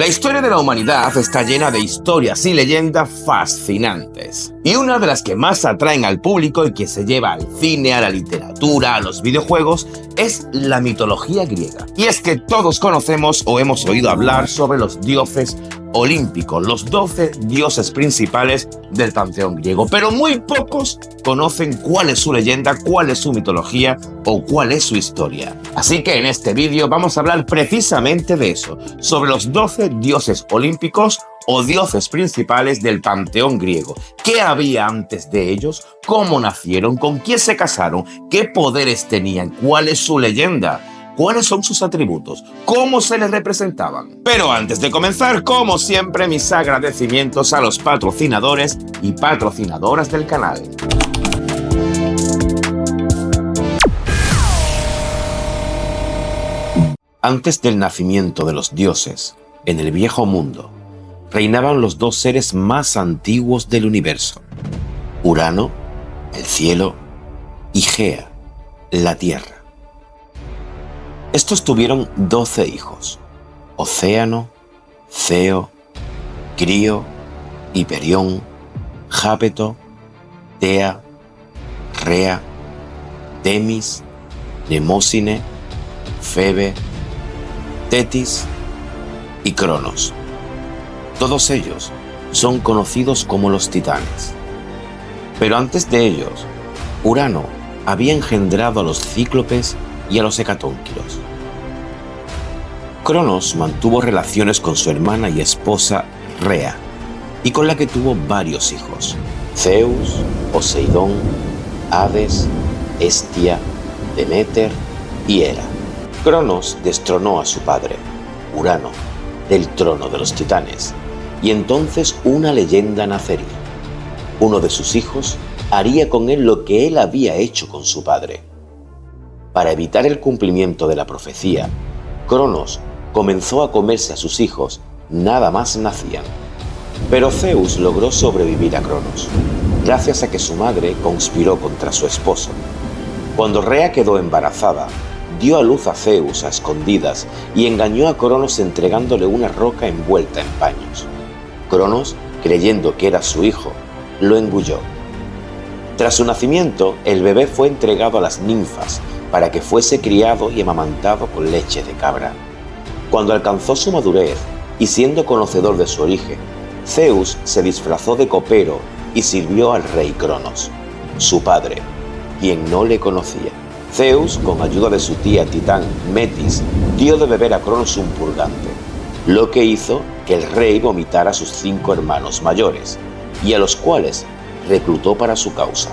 La historia de la humanidad está llena de historias y leyendas fascinantes. Y una de las que más atraen al público y que se lleva al cine, a la literatura, a los videojuegos, es la mitología griega. Y es que todos conocemos o hemos oído hablar sobre los dioses olímpicos, los 12 dioses principales del panteón griego, pero muy pocos conocen cuál es su leyenda, cuál es su mitología o cuál es su historia. Así que en este vídeo vamos a hablar precisamente de eso, sobre los 12 dioses olímpicos o dioses principales del panteón griego. ¿Qué había antes de ellos? ¿Cómo nacieron? ¿Con quién se casaron? ¿Qué poderes tenían? ¿Cuál es su leyenda? ¿Cuáles son sus atributos? ¿Cómo se les representaban? Pero antes de comenzar, como siempre, mis agradecimientos a los patrocinadores y patrocinadoras del canal. Antes del nacimiento de los dioses, en el viejo mundo, reinaban los dos seres más antiguos del universo: Urano, el cielo, y Gea, la tierra. Estos tuvieron 12 hijos: Océano, Ceo, Crío, Hiperión, Jápeto, Tea, Rea, Temis, Nemósine, Febe, Tetis y Cronos. Todos ellos son conocidos como los titanes. Pero antes de ellos, Urano había engendrado a los cíclopes y a los hecatónquiros. Cronos mantuvo relaciones con su hermana y esposa Rea, y con la que tuvo varios hijos: Zeus, Poseidón, Hades, Hestia, Deméter y Hera. Cronos destronó a su padre, Urano, del trono de los titanes, y entonces una leyenda nacería. Uno de sus hijos haría con él lo que él había hecho con su padre. Para evitar el cumplimiento de la profecía, Cronos comenzó a comerse a sus hijos nada más nacían. Pero Zeus logró sobrevivir a Cronos, gracias a que su madre conspiró contra su esposo. Cuando Rea quedó embarazada, dio a luz a Zeus a escondidas y engañó a Cronos entregándole una roca envuelta en paños. Cronos, creyendo que era su hijo, lo engulló. Tras su nacimiento, el bebé fue entregado a las ninfas para que fuese criado y amamantado con leche de cabra. Cuando alcanzó su madurez y siendo conocedor de su origen, Zeus se disfrazó de copero y sirvió al rey Cronos, su padre, quien no le conocía. Zeus, con ayuda de su tía titán Metis, dio de beber a Cronos un purgante, lo que hizo que el rey vomitara a sus 5 hermanos mayores, y a los cuales reclutó para su causa.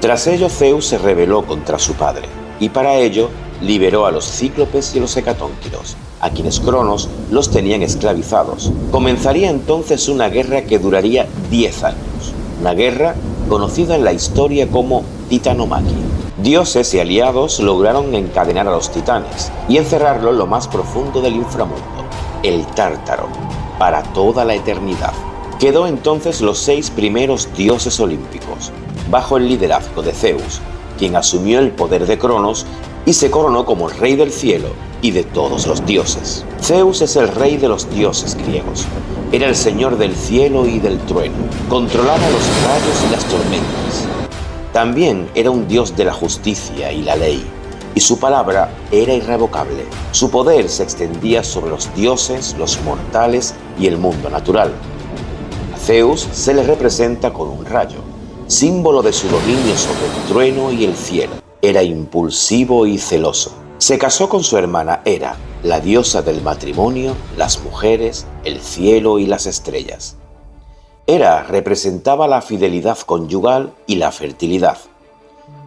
Tras ello, Zeus se rebeló contra su padre, y para ello liberó a los cíclopes y a los hecatónquiros, a quienes Cronos los tenían esclavizados. Comenzaría entonces una guerra que duraría 10 años, una guerra conocida en la historia como Titanomachia. Dioses y aliados lograron encadenar a los titanes y encerrarlo en lo más profundo del inframundo, el Tártaro, para toda la eternidad. Quedó entonces los 6 primeros dioses olímpicos, bajo el liderazgo de Zeus, quien asumió el poder de Cronos y se coronó como el rey del cielo y de todos los dioses. Zeus es el rey de los dioses griegos. Era el señor del cielo y del trueno. Controlaba los rayos y las tormentas. También era un dios de la justicia y la ley, y su palabra era irrevocable. Su poder se extendía sobre los dioses, los mortales y el mundo natural. A Zeus se le representa con un rayo, símbolo de su dominio sobre el trueno y el cielo. Era impulsivo y celoso. Se casó con su hermana Hera, la diosa del matrimonio, las mujeres, el cielo y las estrellas. Hera representaba la fidelidad conyugal y la fertilidad.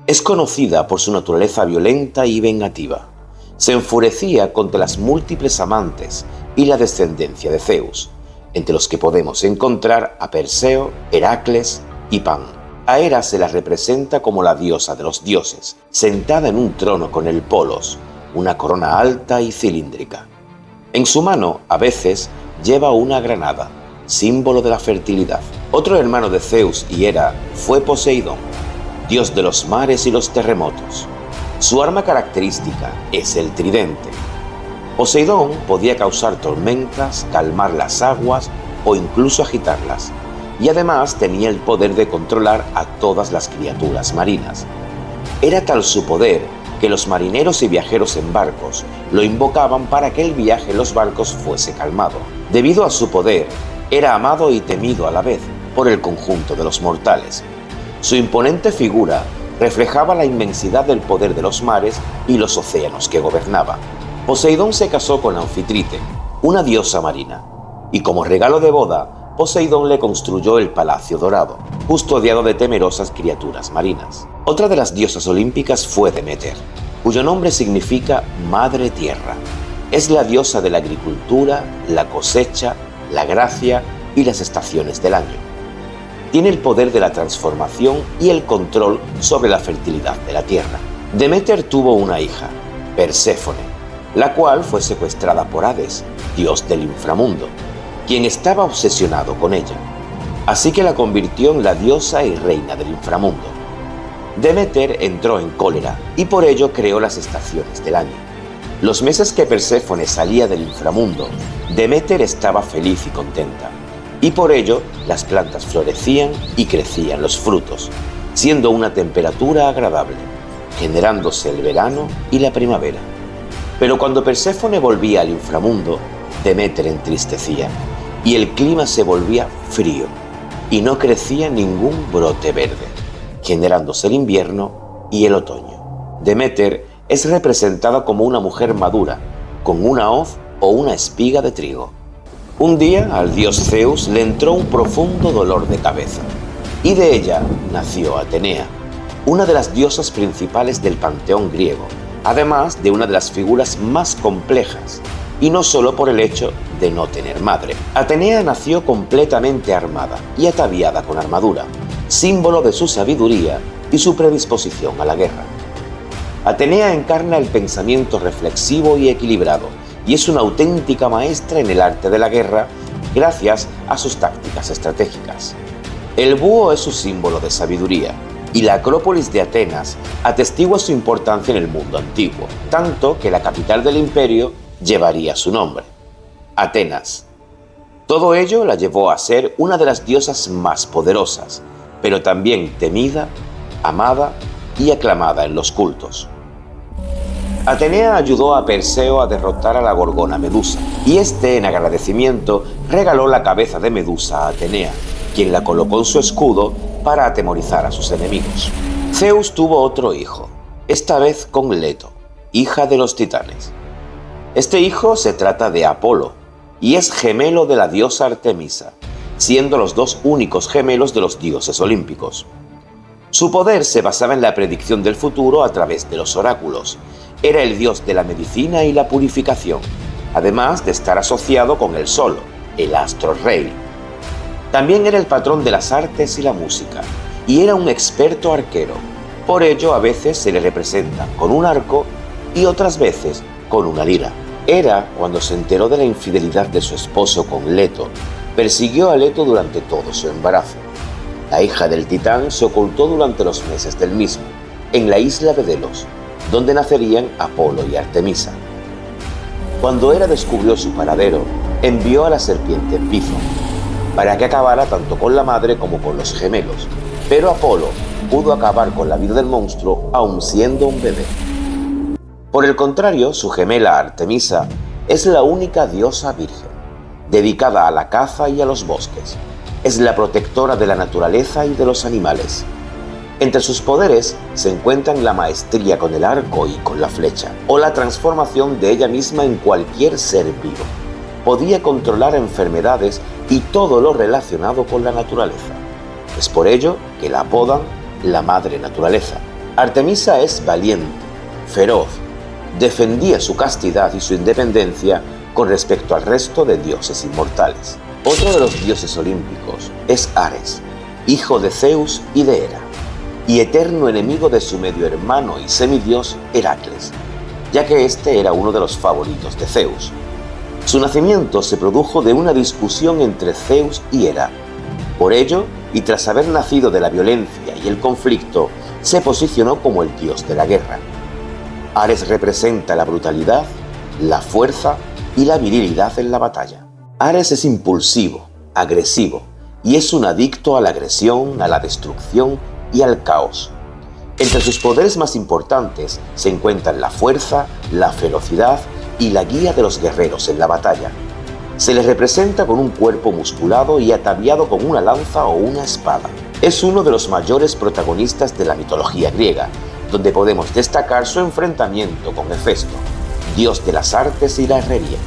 Es conocida por su naturaleza violenta y vengativa. Se enfurecía contra las múltiples amantes y la descendencia de Zeus, entre los que podemos encontrar a Perseo, Heracles y Pan. A Hera se la representa como la diosa de los dioses, sentada en un trono con el polos, una corona alta y cilíndrica. En su mano, a veces, lleva una granada, símbolo de la fertilidad. Otro hermano de Zeus y Hera fue Poseidón, dios de los mares y los terremotos. Su arma característica es el tridente. Poseidón podía causar tormentas, calmar las aguas o incluso agitarlas, y además tenía el poder de controlar a todas las criaturas marinas. Era tal su poder que los marineros y viajeros en barcos lo invocaban para que el viaje en los barcos fuese calmado. Debido a su poder, era amado y temido a la vez por el conjunto de los mortales. Su imponente figura reflejaba la inmensidad del poder de los mares y los océanos que gobernaba. Poseidón se casó con Anfitrite, una diosa marina, y como regalo de boda, Poseidón le construyó el Palacio Dorado, custodiado de temerosas criaturas marinas. Otra de las diosas olímpicas fue Deméter, cuyo nombre significa Madre Tierra. Es la diosa de la agricultura, la cosecha, la gracia y las estaciones del año. Tiene el poder de la transformación y el control sobre la fertilidad de la tierra. Deméter tuvo una hija, Perséfone, la cual fue secuestrada por Hades, dios del inframundo, quien estaba obsesionado con ella. Así que la convirtió en la diosa y reina del inframundo. Deméter entró en cólera y por ello creó las estaciones del año. Los meses que Perséfone salía del inframundo, Deméter estaba feliz y contenta, y por ello las plantas florecían y crecían los frutos, siendo una temperatura agradable, generándose el verano y la primavera. Pero cuando Perséfone volvía al inframundo, Deméter entristecía, y el clima se volvía frío, y no crecía ningún brote verde, generándose el invierno y el otoño. Deméter es representada como una mujer madura, con una hoz o una espiga de trigo. Un día al dios Zeus le entró un profundo dolor de cabeza, y de ella nació Atenea, una de las diosas principales del panteón griego, además de una de las figuras más complejas, y no solo por el hecho de no tener madre. Atenea nació completamente armada y ataviada con armadura, símbolo de su sabiduría y su predisposición a la guerra. Atenea encarna el pensamiento reflexivo y equilibrado, y es una auténtica maestra en el arte de la guerra gracias a sus tácticas estratégicas. El búho es su símbolo de sabiduría, y la Acrópolis de Atenas atestigua su importancia en el mundo antiguo, tanto que la capital del imperio llevaría su nombre, Atenas. Todo ello la llevó a ser una de las diosas más poderosas, pero también temida, amada y aclamada en los cultos. Atenea ayudó a Perseo a derrotar a la gorgona Medusa, y este, en agradecimiento, regaló la cabeza de Medusa a Atenea, quien la colocó en su escudo para atemorizar a sus enemigos. Zeus tuvo otro hijo, esta vez con Leto, hija de los titanes. Este hijo se trata de Apolo, y es gemelo de la diosa Artemisa, siendo los dos únicos gemelos de los dioses olímpicos. Su poder se basaba en la predicción del futuro a través de los oráculos. Era el dios de la medicina y la purificación, además de estar asociado con el Sol, el astro rey. También era el patrón de las artes y la música, y era un experto arquero. Por ello, a veces se le representa con un arco y otras veces con una lira. Hera, cuando se enteró de la infidelidad de su esposo con Leto, persiguió a Leto durante todo su embarazo. La hija del titán se ocultó durante los meses del mismo, en la isla de Delos, donde nacerían Apolo y Artemisa. Cuando Hera descubrió su paradero, envió a la serpiente Pifon para que acabara tanto con la madre como con los gemelos, pero Apolo pudo acabar con la vida del monstruo aun siendo un bebé. Por el contrario, su gemela Artemisa es la única diosa virgen, dedicada a la caza y a los bosques. Es la protectora de la naturaleza y de los animales. Entre sus poderes se encuentran la maestría con el arco y con la flecha, o la transformación de ella misma en cualquier ser vivo. Podía controlar enfermedades y todo lo relacionado con la naturaleza. Es por ello que la apodan la Madre Naturaleza. Artemisa es valiente, feroz, defendía su castidad y su independencia con respecto al resto de dioses inmortales. Otro de los dioses olímpicos es Ares, hijo de Zeus y de Hera, y eterno enemigo de su medio hermano y semidios Heracles, ya que este era uno de los favoritos de Zeus. Su nacimiento se produjo de una discusión entre Zeus y Hera. Por ello, y tras haber nacido de la violencia y el conflicto, se posicionó como el dios de la guerra. Ares representa la brutalidad, la fuerza y la virilidad en la batalla. Ares es impulsivo, agresivo y es un adicto a la agresión, a la destrucción y al caos. Entre sus poderes más importantes se encuentran la fuerza, la ferocidad y la guía de los guerreros en la batalla. Se les representa con un cuerpo musculado y ataviado con una lanza o una espada. Es uno de los mayores protagonistas de la mitología griega, donde podemos destacar su enfrentamiento con Hefesto, dios de las artes y la herrería,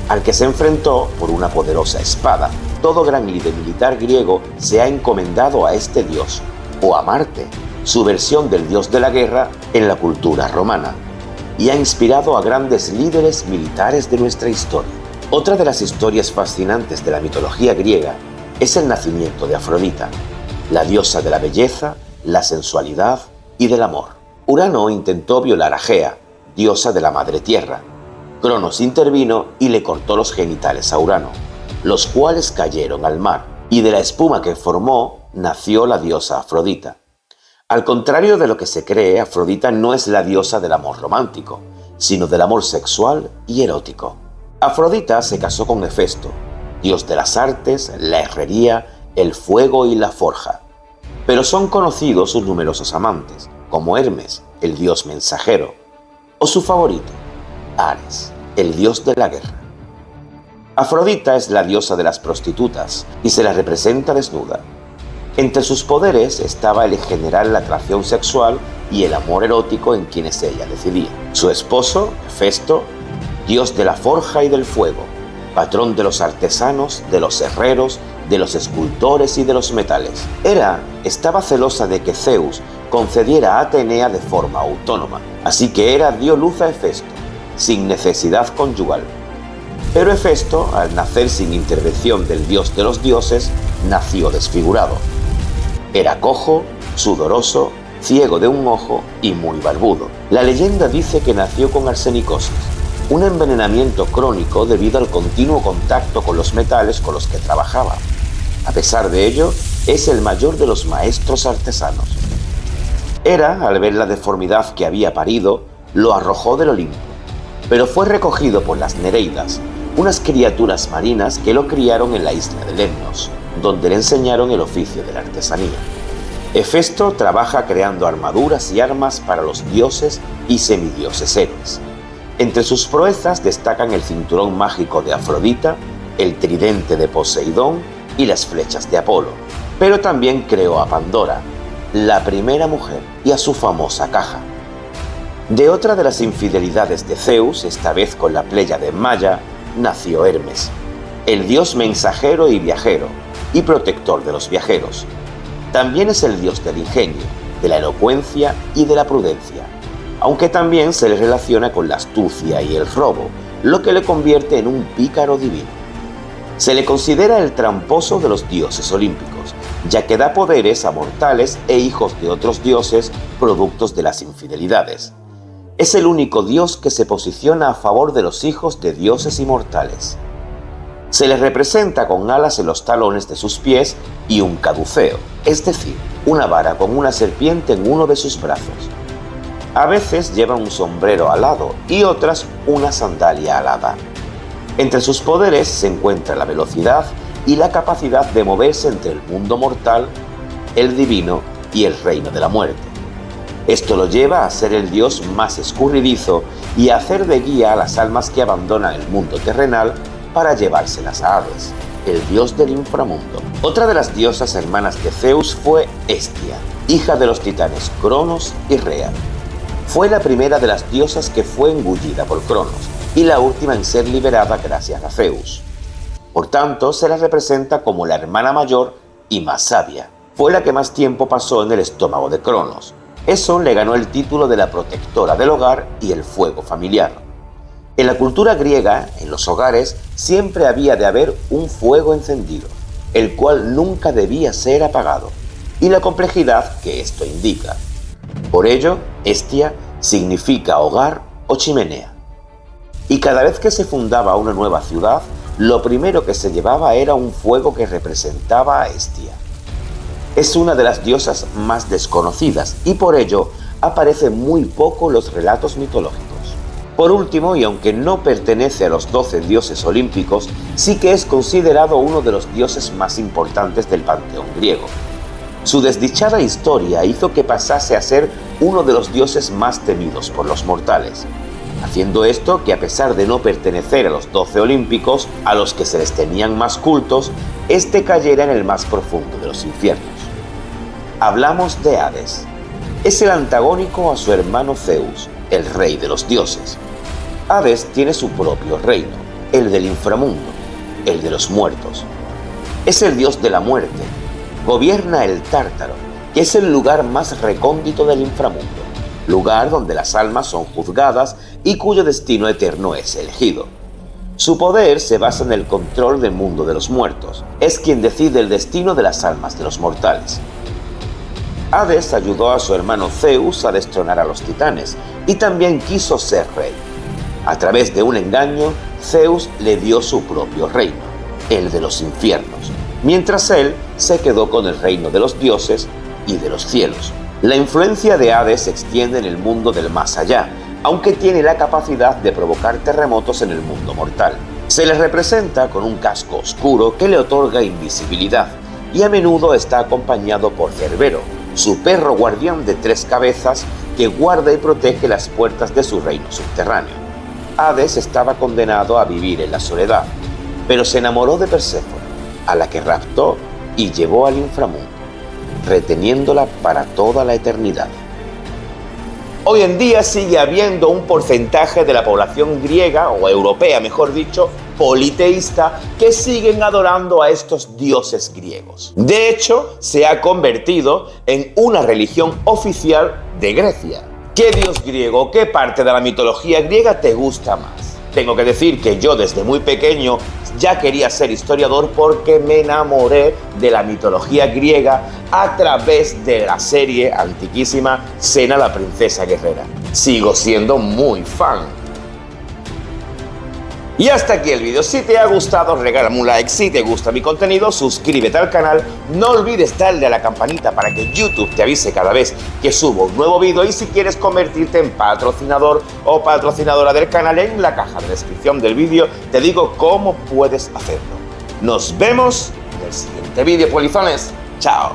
al que se enfrentó por una poderosa espada. Todo gran líder militar griego se ha encomendado a este dios, o a Marte, su versión del dios de la guerra en la cultura romana, y ha inspirado a grandes líderes militares de nuestra historia. Otra de las historias fascinantes de la mitología griega es el nacimiento de Afrodita, la diosa de la belleza, la sensualidad y del amor. Urano intentó violar a Gea, diosa de la madre tierra. Cronos intervino y le cortó los genitales a Urano, los cuales cayeron al mar, y de la espuma que formó nació la diosa Afrodita. Al contrario de lo que se cree, Afrodita no es la diosa del amor romántico, sino del amor sexual y erótico. Afrodita se casó con Hefesto, dios de las artes, la herrería, el fuego y la forja. Pero son conocidos sus numerosos amantes, como Hermes, el dios mensajero, o su favorito, Ares, el dios de la guerra. Afrodita es la diosa de las prostitutas y se la representa desnuda. Entre sus poderes estaba el generar la atracción sexual y el amor erótico en quienes ella decidía. Su esposo, Hefesto, dios de la forja y del fuego, patrón de los artesanos, de los herreros, de los escultores y de los metales. Hera estaba celosa de que Zeus concediera a Atenea de forma autónoma, así que Hera dio luz a Hefesto, sin necesidad conyugal. Pero Hefesto, al nacer sin intervención del dios de los dioses, nació desfigurado. Era cojo, sudoroso, ciego de un ojo y muy barbudo. La leyenda dice que nació con arsenicosis, un envenenamiento crónico debido al continuo contacto con los metales con los que trabajaba. A pesar de ello, es el mayor de los maestros artesanos. Hera, al ver la deformidad que había parido, lo arrojó del Olimpo, pero fue recogido por las Nereidas, unas criaturas marinas que lo criaron en la isla de Lemnos, donde le enseñaron el oficio de la artesanía. Hefesto trabaja creando armaduras y armas para los dioses y semidioses héroes. Entre sus proezas destacan el cinturón mágico de Afrodita, el tridente de Poseidón y las flechas de Apolo. Pero también creó a Pandora, la primera mujer, y a su famosa caja. De otra de las infidelidades de Zeus, esta vez con la Pléyade Maya, nació Hermes, el dios mensajero y viajero, y protector de los viajeros. También es el dios del ingenio, de la elocuencia y de la prudencia, aunque también se le relaciona con la astucia y el robo, lo que le convierte en un pícaro divino. Se le considera el tramposo de los dioses olímpicos, ya que da poderes a mortales e hijos de otros dioses productos de las infidelidades. Es el único dios que se posiciona a favor de los hijos de dioses inmortales. Se le representa con alas en los talones de sus pies y un caduceo, es decir, una vara con una serpiente en uno de sus brazos. A veces lleva un sombrero alado y otras una sandalia alada. Entre sus poderes se encuentra la velocidad y la capacidad de moverse entre el mundo mortal, el divino y el reino de la muerte. Esto lo lleva a ser el dios más escurridizo y a hacer de guía a las almas que abandonan el mundo terrenal para llevárselas a Hades, el dios del inframundo. Otra de las diosas hermanas de Zeus fue Hestia, hija de los titanes Cronos y Rea. Fue la primera de las diosas que fue engullida por Cronos y la última en ser liberada gracias a Zeus. Por tanto, se la representa como la hermana mayor y más sabia. Fue la que más tiempo pasó en el estómago de Cronos. Eso le ganó el título de la protectora del hogar y el fuego familiar. En la cultura griega, en los hogares, siempre había de haber un fuego encendido, el cual nunca debía ser apagado, y la complejidad que esto indica. Por ello, Hestia significa hogar o chimenea. Y cada vez que se fundaba una nueva ciudad, lo primero que se llevaba era un fuego que representaba a Hestia. Es una de las diosas más desconocidas y por ello aparece muy poco en los relatos mitológicos. Por último, y aunque no pertenece a los 12 dioses olímpicos, sí que es considerado uno de los dioses más importantes del panteón griego. Su desdichada historia hizo que pasase a ser uno de los dioses más temidos por los mortales, haciendo esto que, a pesar de no pertenecer a los 12 olímpicos, a los que se les tenían más cultos, este cayera en el más profundo de los infiernos. Hablamos de Hades. Es el antagónico a su hermano Zeus, el rey de los dioses. Hades tiene su propio reino, el del inframundo, el de los muertos. Es el dios de la muerte. Gobierna el Tártaro, que es el lugar más recóndito del inframundo, lugar donde las almas son juzgadas y cuyo destino eterno es elegido. Su poder se basa en el control del mundo de los muertos. Es quien decide el destino de las almas de los mortales. Hades ayudó a su hermano Zeus a destronar a los titanes y también quiso ser rey. A través de un engaño, Zeus le dio su propio reino, el de los infiernos, mientras él se quedó con el reino de los dioses y de los cielos. La influencia de Hades se extiende en el mundo del más allá, aunque tiene la capacidad de provocar terremotos en el mundo mortal. Se le representa con un casco oscuro que le otorga invisibilidad y a menudo está acompañado por Cerbero, su perro guardián de 3 cabezas que guarda y protege las puertas de su reino subterráneo. Hades estaba condenado a vivir en la soledad, pero se enamoró de Perséfone, a la que raptó y llevó al inframundo, reteniéndola para toda la eternidad. Hoy en día sigue habiendo un porcentaje de la población griega, o europea mejor dicho, politeísta, que siguen adorando a estos dioses griegos. De hecho, se ha convertido en una religión oficial de Grecia. ¿Qué dios griego, qué parte de la mitología griega te gusta más? Tengo que decir que yo desde muy pequeño ya quería ser historiador porque me enamoré de la mitología griega a través de la serie antiquísima Xena la princesa guerrera. Sigo siendo muy fan. Y hasta aquí el vídeo. Si te ha gustado, regálame un like. Si te gusta mi contenido, suscríbete al canal. No olvides darle a la campanita para que YouTube te avise cada vez que subo un nuevo vídeo. Y si quieres convertirte en patrocinador o patrocinadora del canal, en la caja de descripción del vídeo te digo cómo puedes hacerlo. Nos vemos en el siguiente vídeo, polizones. Chao.